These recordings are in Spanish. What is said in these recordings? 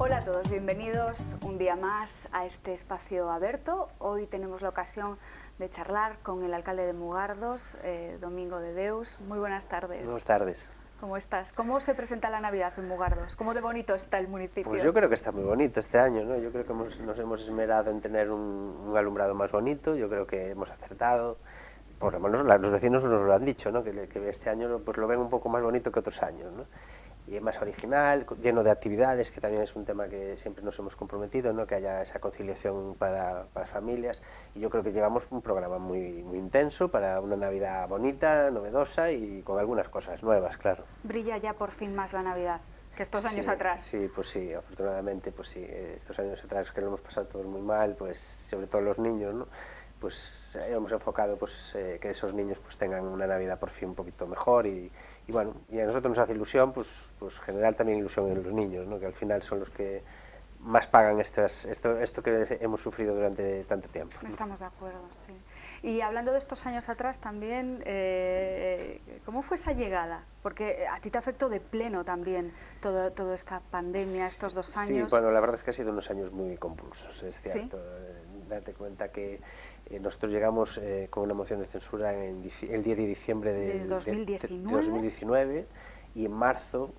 Hola a todos, bienvenidos un día más a este espacio abierto. Hoy tenemos la ocasión de charlar con el alcalde de Mugardos, Domingo de Deus. Muy buenas tardes. Buenas tardes. ¿Cómo estás? ¿Cómo se presenta la Navidad en Mugardos? ¿Cómo de bonito está el municipio? Pues yo creo que está muy bonito este año, ¿no? Yo creo que nos hemos esmerado en tener un alumbrado más bonito, yo creo que hemos acertado. Por lo menos los vecinos nos lo han dicho, ¿no? Que este año pues lo ven un poco más bonito que otros años, ¿no? Y es más original, lleno de actividades, que también es un tema que siempre nos hemos comprometido, ¿no? Que haya esa conciliación para familias, y yo creo que llevamos un programa muy intenso para una Navidad bonita, novedosa y con algunas cosas nuevas, claro. ¿Brilla ya por fin más la Navidad que estos años atrás? Sí, pues sí, afortunadamente, pues sí, estos años atrás que lo hemos pasado todos muy mal, pues sobre todo los niños, ¿no? Pues hemos enfocado pues, que esos niños pues tengan una Navidad por fin un poquito mejor y bueno, y a nosotros nos hace ilusión pues generar también ilusión en los niños, ¿no? Que al final son los que más pagan esto que hemos sufrido durante tanto tiempo, ¿no? Estamos de acuerdo, sí. Y hablando de estos años atrás también, ¿cómo fue esa llegada? Porque a ti te afectó de pleno también toda esta pandemia, estos 2 años. Sí, bueno, la verdad es que ha sido unos años muy convulsos, es cierto. ¿Sí? Date cuenta que nosotros llegamos con una moción de censura el 10 de diciembre de 2019 y en marzo,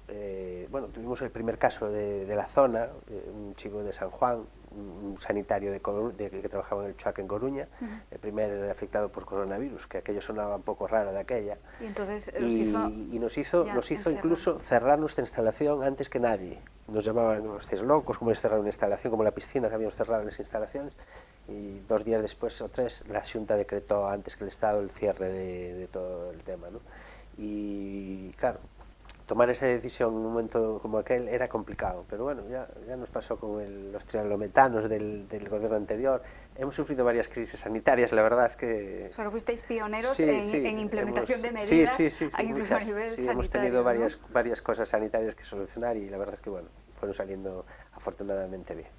bueno, tuvimos el primer caso de la zona, un chico de San Juan, un sanitario que trabajaba en el CHUAC en Coruña, el primer afectado por coronavirus, que aquello sonaba un poco raro de aquella. Y entonces nos hizo incluso cerrar nuestra instalación antes que nadie. Nos llamaban, estáis locos, ¿cómo es cerrar una instalación como la piscina que habíamos cerrado en las instalaciones? Y 2 días después o 3 la Xunta decretó antes que el Estado el cierre de todo el tema, ¿no? Y claro, tomar esa decisión en un momento como aquel era complicado, pero bueno, ya nos pasó con los trianglometanos del gobierno anterior. Hemos sufrido varias crisis sanitarias, la verdad es que... O sea, que fuisteis pioneros en implementación de medidas, incluso a nivel sanitario, hemos tenido ¿no? varias cosas sanitarias que solucionar y la verdad es que, bueno, fueron saliendo afortunadamente bien.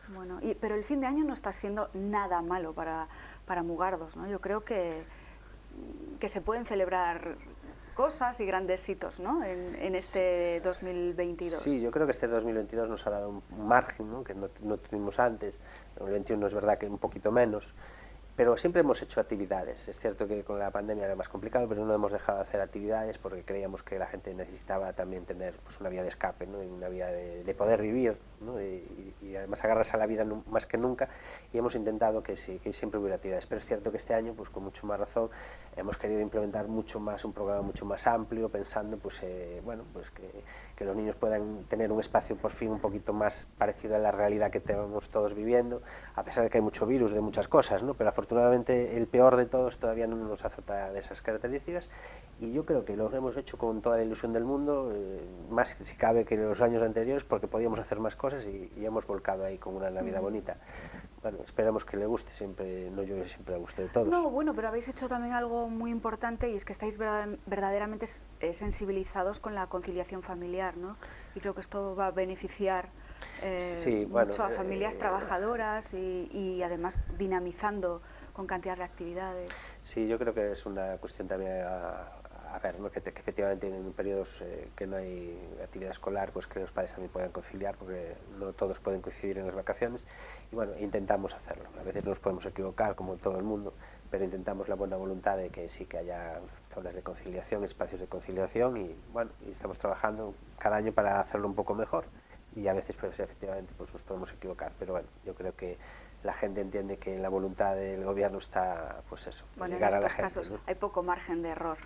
Bueno, pero el fin de año no está siendo nada malo para Mugardos, ¿no? Yo creo que se pueden celebrar cosas y grandes hitos, ¿no? en este 2022. Sí, yo creo que este 2022 nos ha dado un margen, ¿no? Que no tuvimos antes. En el 2021 es verdad que un poquito menos, pero siempre hemos hecho actividades. Es cierto que con la pandemia era más complicado, pero no hemos dejado de hacer actividades porque creíamos que la gente necesitaba también tener pues, una vía de escape, ¿no? Y una vía de poder vivir, ¿no? Y además agarrarse a la vida más que nunca, y hemos intentado que siempre hubiera actividades. Pero es cierto que este año, pues con mucho más razón, hemos querido implementar mucho más, un programa mucho más amplio, pensando pues, bueno, pues que los niños puedan tener un espacio por fin un poquito más parecido a la realidad que estamos todos viviendo, a pesar de que hay mucho virus de muchas cosas, ¿no? Pero afortunadamente el peor de todos todavía no nos azota de esas características, y yo creo que lo hemos hecho con toda la ilusión del mundo, más si cabe que los años anteriores, porque podíamos hacer más cosas y hemos volcado ahí con una Navidad bonita. Bueno, esperamos que le guste, siempre, no llueve, siempre le guste de todos. No, bueno, pero habéis hecho también algo muy importante, y es que estáis verdaderamente sensibilizados con la conciliación familiar, ¿no? Y creo que esto va a beneficiar mucho a familias trabajadoras y además dinamizando con cantidad de actividades. Sí, yo creo que es una cuestión también a ver, ¿no? que efectivamente en periodos que no hay actividad escolar, pues que los padres también puedan conciliar, porque no todos pueden coincidir en las vacaciones, y bueno, intentamos hacerlo. A veces nos podemos equivocar, como todo el mundo, pero intentamos la buena voluntad de que sí que haya zonas de conciliación, espacios de conciliación, y bueno, y estamos trabajando cada año para hacerlo un poco mejor, y a veces pues efectivamente pues nos podemos equivocar, pero bueno, yo creo que la gente entiende que la voluntad del gobierno está, pues eso, bueno, llegar en a la estos gente, casos ¿no? hay poco margen de error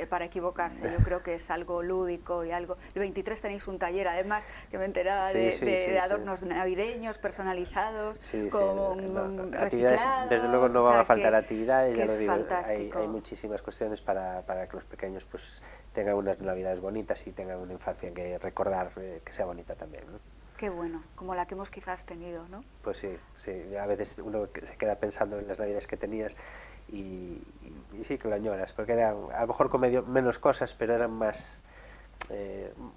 para equivocarse. Yo creo que es algo lúdico y algo... El 23 tenéis un taller, además, que me enteraba de adornos navideños personalizados, con reciclados. Desde luego no van a faltar actividades, ya lo digo, fantástico. Hay muchísimas cuestiones para que los pequeños pues tengan unas navidades bonitas y tengan una infancia que recordar, que sea bonita también, ¿no? Qué bueno, como la que hemos quizás tenido, ¿no? Pues sí, a veces uno se queda pensando en las navidades que tenías y sí que lo añoras, porque eran a lo mejor con menos cosas, pero eran más,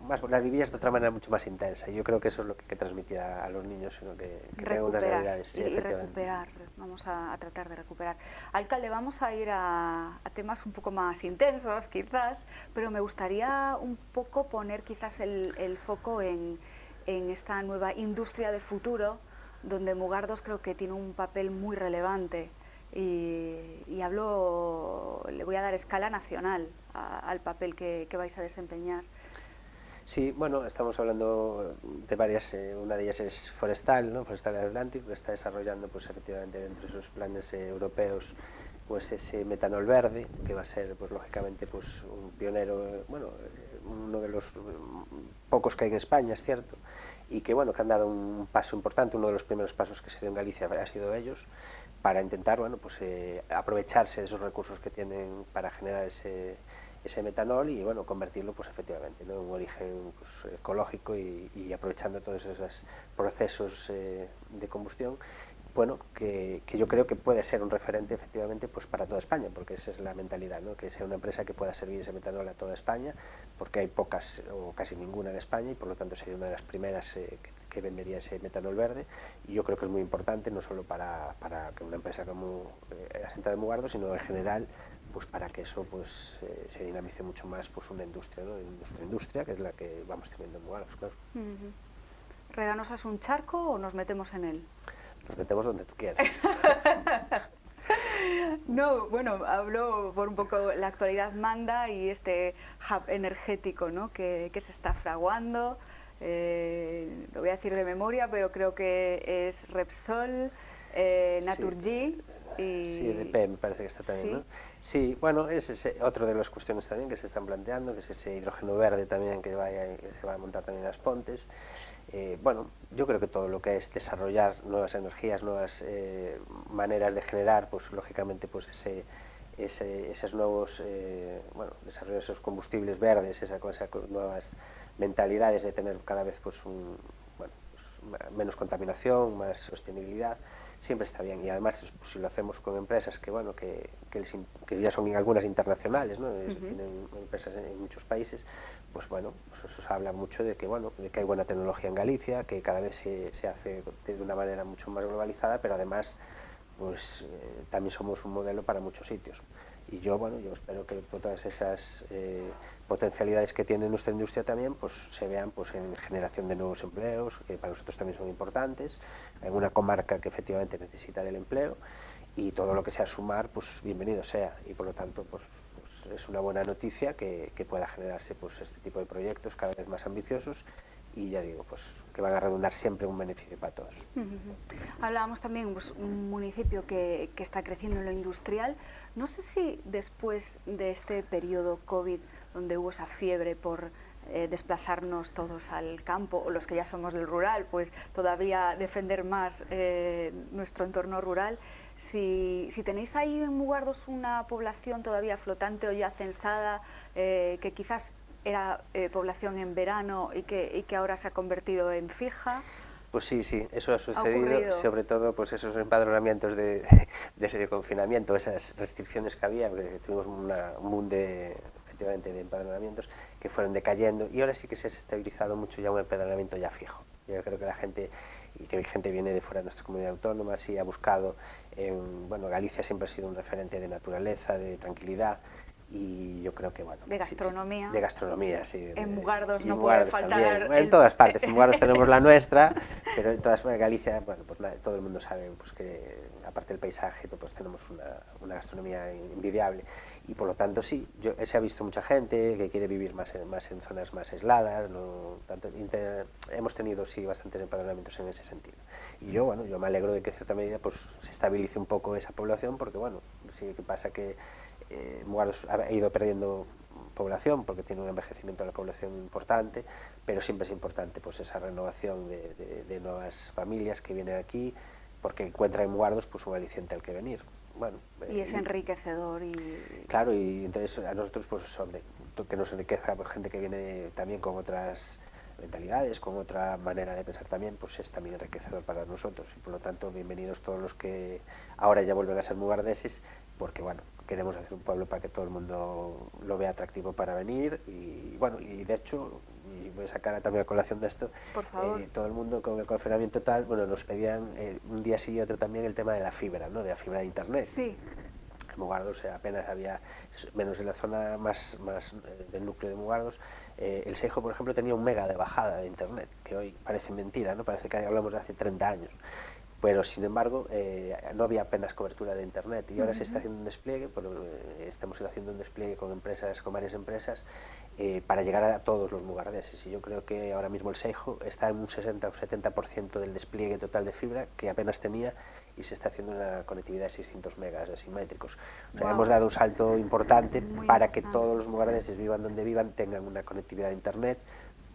las vivías de otra manera mucho más intensa, y yo creo que eso es lo que hay que transmitir a los niños, sino que tengan unas navidades. Sí, y recuperar, vamos a tratar de recuperar. Alcalde, vamos a ir a temas un poco más intensos quizás, pero me gustaría un poco poner quizás el foco en en esta nueva industria de futuro, donde Mugardos creo que tiene un papel muy relevante y le voy a dar escala nacional al papel que vais a desempeñar. Sí, bueno, estamos hablando de varias, una de ellas es Forestal, ¿no? Forestal Atlántico, que está desarrollando pues efectivamente dentro de sus planes europeos pues ese metanol verde, que va a ser pues lógicamente pues un pionero, bueno, uno de los pocos que hay en España, es cierto, y que bueno, que han dado un paso importante, uno de los primeros pasos que se dio en Galicia ha sido ellos, para intentar, bueno, pues aprovecharse de esos recursos que tienen para generar ese metanol y bueno, convertirlo pues efectivamente, ¿no?, en un origen pues, ecológico y aprovechando todos esos procesos de combustión, bueno, que yo creo que puede ser un referente efectivamente pues para toda España, porque esa es la mentalidad, ¿no?, que sea una empresa que pueda servir ese metanol a toda España, porque hay pocas o casi ninguna en España y por lo tanto sería una de las primeras que vendería ese metanol verde, y yo creo que es muy importante no solo para que una empresa como asentada en Mugardos, sino en general pues para que eso pues se dinamice mucho más pues una industria, ¿no?, industria que es la que vamos teniendo en Mugardos, claro. ¿Reganosas un charco o nos metemos en él? Nos metemos donde tú quieras. No, bueno, hablo por un poco, la actualidad manda y este hub energético, ¿no?, que se está fraguando, lo voy a decir de memoria, pero creo que es Repsol, Naturgy y... Sí, EDP me parece que está también, ¿sí? ¿No? Sí, bueno, ese es otro de las cuestiones también que se están planteando, que es ese hidrógeno verde también que se va a montar también en As Pontes. Bueno, yo creo que todo lo que es desarrollar nuevas energías, nuevas maneras de generar, pues lógicamente pues esos nuevos, bueno, desarrollar esos combustibles verdes, esas nuevas mentalidades de tener cada vez pues bueno, pues, menos contaminación, más sostenibilidad, siempre está bien, y además pues, si lo hacemos con empresas que bueno que ya son algunas internacionales, ¿no? Tienen empresas en muchos países, pues bueno, pues eso habla mucho de que bueno, de que hay buena tecnología en Galicia, que cada vez se hace de una manera mucho más globalizada, pero además pues también somos un modelo para muchos sitios. Y yo, bueno, yo espero que todas esas potencialidades que tiene nuestra industria también pues se vean pues en generación de nuevos empleos, que para nosotros también son importantes, en una comarca que efectivamente necesita del empleo, y todo lo que sea sumar, pues bienvenido sea, y por lo tanto pues es una buena noticia que pueda generarse pues este tipo de proyectos cada vez más ambiciosos, y ya digo, pues que van a redundar siempre en un beneficio para todos. Hablábamos también pues un municipio que está creciendo en lo industrial. No sé si después de este periodo COVID, donde hubo esa fiebre por desplazarnos todos al campo, o los que ya somos del rural, pues todavía defender más nuestro entorno rural, si tenéis ahí en Mugardos una población todavía flotante o ya censada, que quizás era población en verano y que ahora se ha convertido en fija. Pues sí, eso ha sucedido, sobre todo pues esos empadronamientos de ese confinamiento, esas restricciones que había, porque tuvimos un boom efectivamente de empadronamientos que fueron decayendo, y ahora sí que se ha estabilizado mucho ya un empadronamiento ya fijo. Yo creo que la gente, y que gente viene de fuera de nuestra comunidad autónoma, sí ha buscado, bueno, Galicia siempre ha sido un referente de naturaleza, de tranquilidad, y yo creo que bueno... De gastronomía. Sí, de gastronomía, sí. En Mugardos no puede faltar... En todas partes, en Mugardos tenemos la nuestra, pero en todas partes, Galicia, bueno, pues todo el mundo sabe pues, que aparte del paisaje, pues tenemos una gastronomía envidiable, y por lo tanto sí, se ha visto mucha gente que quiere vivir más en zonas más aisladas, no tanto, hemos tenido sí bastantes empadronamientos en ese sentido, y yo me alegro de que en cierta medida pues se estabilice un poco esa población, porque bueno, sí que pasa que Mugardos ha ido perdiendo población porque tiene un envejecimiento de la población importante, pero siempre es importante pues esa renovación de nuevas familias que vienen aquí porque encuentran en Mugardos pues un aliciente al que venir. Bueno, y es enriquecedor. Claro, y entonces a nosotros pues que nos enriquezca pues, gente que viene también con otras mentalidades, con otra manera de pensar también, pues es también enriquecedor para nosotros, y por lo tanto bienvenidos todos los que ahora ya vuelven a ser mugardeses, porque bueno, queremos hacer un pueblo para que todo el mundo lo vea atractivo para venir, y bueno, y de hecho, y voy a sacar también a colación de esto, por favor. Todo el mundo con el confinamiento tal, bueno, nos pedían un día sí y otro también el tema de la fibra, ¿no?, de la fibra de internet. Sí. En Mugardos apenas había, menos en la zona más del núcleo de Mugardos. El Seijo, por ejemplo, tenía 1 mega de bajada de internet, que hoy parece mentira, ¿no? Parece que hablamos de hace 30 años. Pero sin embargo no había apenas cobertura de internet y ahora se está haciendo un despliegue, estamos haciendo un despliegue con varias empresas para llegar a todos los mugardeses, y yo creo que ahora mismo el Seijo está en un 60 o 70% del despliegue total de fibra que apenas tenía, y se está haciendo una conectividad de 600 megas asimétricos. O sea, hemos dado un salto importante para que todos los mugardeses, vivan donde vivan, tengan una conectividad de internet,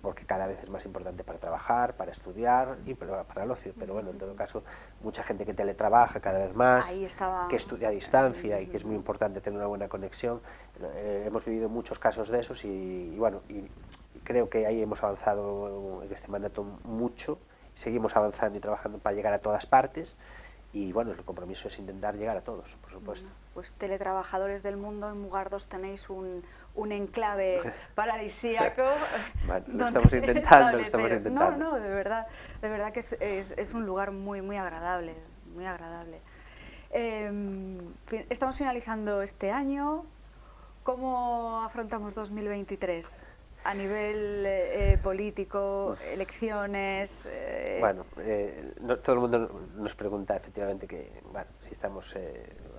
porque cada vez es más importante para trabajar, para estudiar y para el ocio. Pero bueno, en todo caso, mucha gente que teletrabaja cada vez más, que estudia a distancia y que es muy importante tener una buena conexión. Hemos vivido muchos casos de esos y bueno, y creo que ahí hemos avanzado en este mandato mucho, seguimos avanzando y trabajando para llegar a todas partes. Y bueno, el compromiso es intentar llegar a todos, por supuesto. Bueno, pues teletrabajadores del mundo, en Mugardos tenéis un enclave paradisíaco. Bueno, lo estamos intentando, No, de verdad que es un lugar muy agradable, muy agradable. Estamos finalizando este año. ¿Cómo afrontamos 2023? A nivel político, elecciones... Bueno, todo el mundo nos pregunta efectivamente si estamos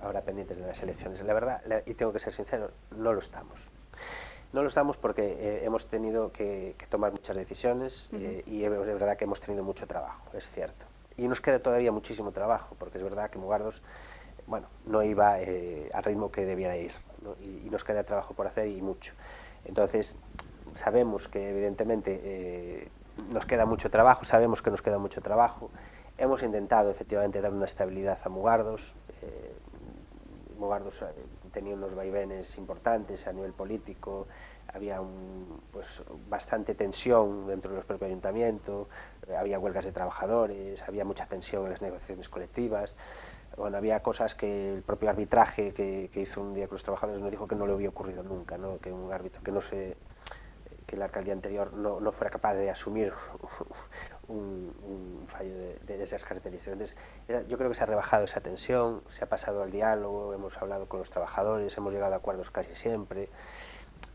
ahora pendientes de las elecciones. La verdad, y tengo que ser sincero, no lo estamos. No lo estamos porque hemos tenido que tomar muchas decisiones y es verdad que hemos tenido mucho trabajo, es cierto. Y nos queda todavía muchísimo trabajo, porque es verdad que Mugardos no iba al ritmo que debiera ir, ¿no? Y nos queda trabajo por hacer, y mucho. Entonces, sabemos que evidentemente nos queda mucho trabajo, hemos intentado efectivamente dar una estabilidad a Mugardos. Mugardos tenía unos vaivenes importantes a nivel político, había bastante tensión dentro del propio ayuntamiento, había huelgas de trabajadores, había mucha tensión en las negociaciones colectivas. Bueno, había cosas que el propio arbitraje que hizo un día con los trabajadores nos dijo que no le había ocurrido nunca, ¿no? Que un árbitro que la alcaldía anterior no fuera capaz de asumir un fallo de esas características. Entonces, yo creo que se ha rebajado esa tensión, se ha pasado al diálogo, hemos hablado con los trabajadores, hemos llegado a acuerdos casi siempre,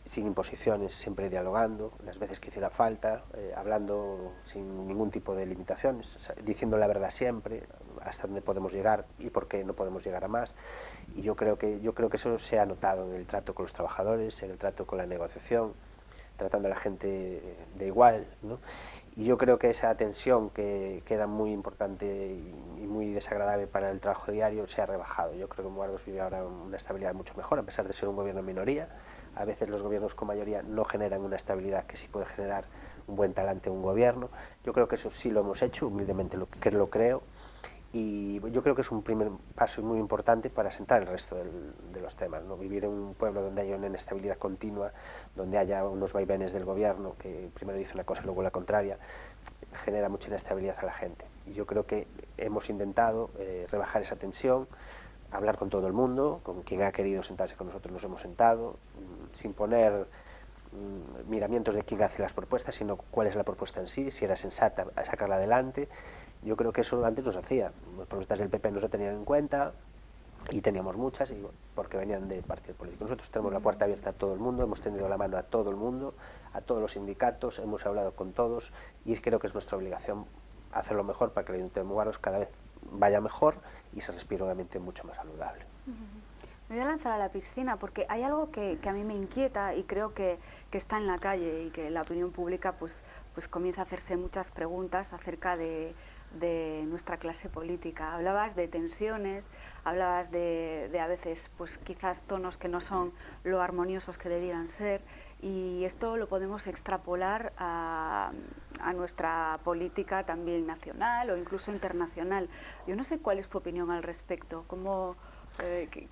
sin imposiciones, siempre dialogando, las veces que hiciera falta, hablando sin ningún tipo de limitaciones, diciendo la verdad siempre, hasta dónde podemos llegar y por qué no podemos llegar a más. Y yo creo que eso se ha notado en el trato con los trabajadores, en el trato con la negociación, tratando a la gente de igual, ¿no? Y yo creo que esa tensión que era muy importante y muy desagradable para el trabajo diario se ha rebajado. Yo creo que Mugardos vive ahora una estabilidad mucho mejor, a pesar de ser un gobierno en minoría. A veces los gobiernos con mayoría no generan una estabilidad que sí puede generar un buen talante un gobierno. Yo creo que eso sí lo hemos hecho, humildemente lo creo. Y yo creo que es un primer paso muy importante para sentar el resto de los temas, ¿no? Vivir en un pueblo donde haya una inestabilidad continua, donde haya unos vaivenes del gobierno, que primero dice una cosa y luego la contraria, genera mucha inestabilidad a la gente. Y yo creo que hemos intentado rebajar esa tensión, hablar con todo el mundo, con quien ha querido sentarse con nosotros nos hemos sentado, sin poner miramientos de quién hace las propuestas, sino cuál es la propuesta en sí, si era sensata, sacarla adelante. Yo creo que eso antes nos hacía. Las propuestas del PP no se tenían en cuenta y teníamos muchas porque venían de partido político. Nosotros tenemos la puerta abierta a todo el mundo, hemos tendido la mano a todo el mundo, a todos los sindicatos, hemos hablado con todos y creo que es nuestra obligación hacerlo mejor para que el Ayuntamiento de Mugardos cada vez vaya mejor y se respire un ambiente mucho más saludable. Me voy a lanzar a la piscina porque hay algo que a mí me inquieta y creo que está en la calle y que la opinión pública pues comienza a hacerse muchas preguntas acerca de nuestra clase política. Hablabas de tensiones, hablabas de a veces pues quizás tonos que no son lo armoniosos que debieran ser, y esto lo podemos extrapolar a nuestra política también nacional o incluso internacional. Yo no sé cuál es tu opinión al respecto. ¿Cómo,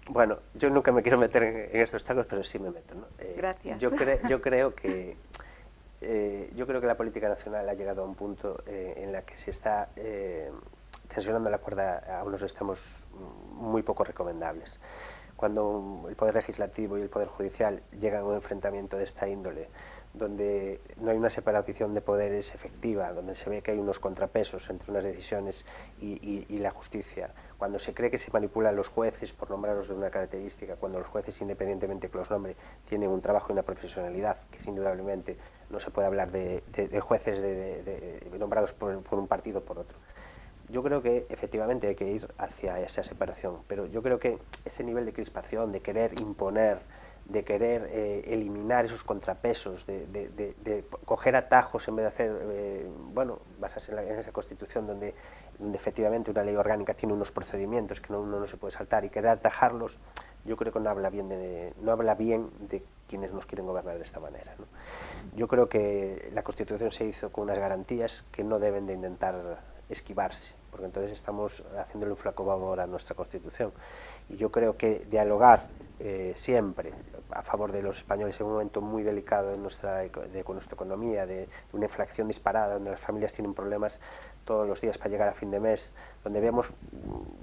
Bueno, yo nunca me quiero meter en estos charcos, pero sí me meto, ¿no? Gracias. Yo creo que la política nacional ha llegado a un punto en la que se está tensionando la cuerda a unos extremos muy poco recomendables. Cuando el Poder Legislativo y el Poder Judicial llegan a un enfrentamiento de esta índole, donde no hay una separación de poderes efectiva, donde se ve que hay unos contrapesos entre unas decisiones y la justicia, cuando se cree que se manipulan los jueces por nombrarlos de una característica, cuando los jueces, independientemente que los nombre, tienen un trabajo y una profesionalidad, que es indudablemente no se puede hablar de jueces nombrados por un partido o por otro. Yo creo que efectivamente hay que ir hacia esa separación, pero yo creo que ese nivel de crispación, de querer imponer, de querer eliminar esos contrapesos, de coger atajos en vez de hacer, bueno, basarse en esa Constitución donde efectivamente una ley orgánica tiene unos procedimientos que uno no se puede saltar y querer atajarlos, yo creo que no habla bien de quienes nos quieren gobernar de esta manera, ¿no? Yo creo que la Constitución se hizo con unas garantías que no deben de intentar esquivarse, porque entonces estamos haciéndole un flaco favor a nuestra Constitución. Y yo creo que dialogar siempre a favor de los españoles en un momento muy delicado con nuestra economía, de una inflación disparada, donde las familias tienen problemas todos los días para llegar a fin de mes, donde vemos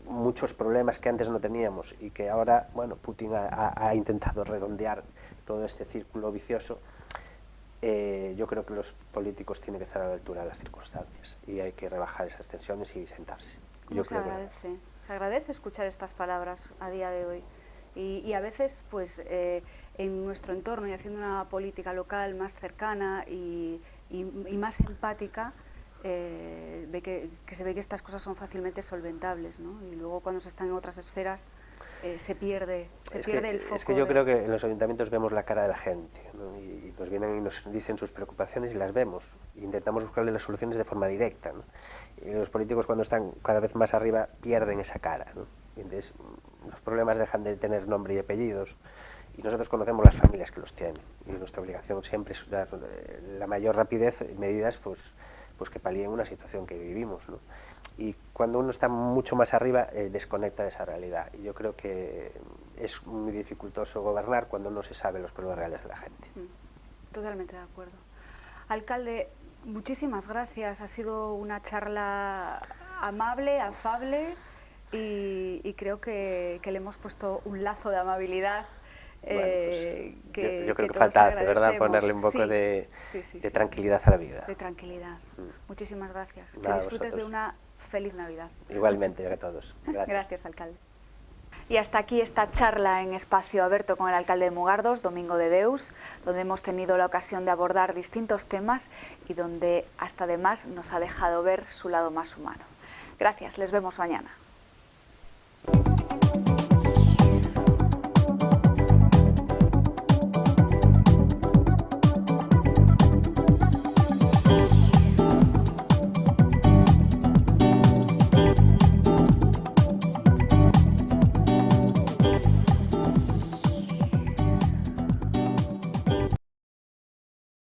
muchos problemas que antes no teníamos y que ahora, bueno, Putin ha intentado redondear todo este círculo vicioso. Yo creo que los políticos tienen que estar a la altura de las circunstancias y hay que rebajar esas tensiones y sentarse. Se agradece escuchar estas palabras a día de hoy y a veces pues en nuestro entorno y haciendo una política local más cercana y más empática, se ve que estas cosas son fácilmente solventables, ¿no? Y luego cuando se están en otras esferas se pierde el foco. Es que yo creo que en los ayuntamientos vemos la cara de la gente, ¿no? Y nos vienen y nos dicen sus preocupaciones y las vemos. E intentamos buscarle las soluciones de forma directa, ¿no? Y los políticos cuando están cada vez más arriba pierden esa cara, ¿no? Y entonces los problemas dejan de tener nombre y apellidos. Y nosotros conocemos las familias que los tienen. Y nuestra obligación siempre es dar la mayor rapidez y medidas pues que palíen una situación que vivimos, ¿no? Y cuando uno está mucho más arriba, desconecta de esa realidad. Y yo creo que es muy dificultoso gobernar cuando no se sabe los problemas reales de la gente. Totalmente de acuerdo. Alcalde, muchísimas gracias. Ha sido una charla amable, afable y creo que le hemos puesto un lazo de amabilidad. Bueno, pues yo creo que falta, de verdad, ponerle un poco de tranquilidad a la vida. De tranquilidad. Muchísimas gracias. Nada, que disfrutes de una feliz Navidad. Igualmente, a todos. Gracias. Gracias, alcalde. Y hasta aquí esta charla en Espacio Aberto con el alcalde de Mugardos, Domingo de Deus, donde hemos tenido la ocasión de abordar distintos temas y donde hasta además nos ha dejado ver su lado más humano. Gracias, les vemos mañana.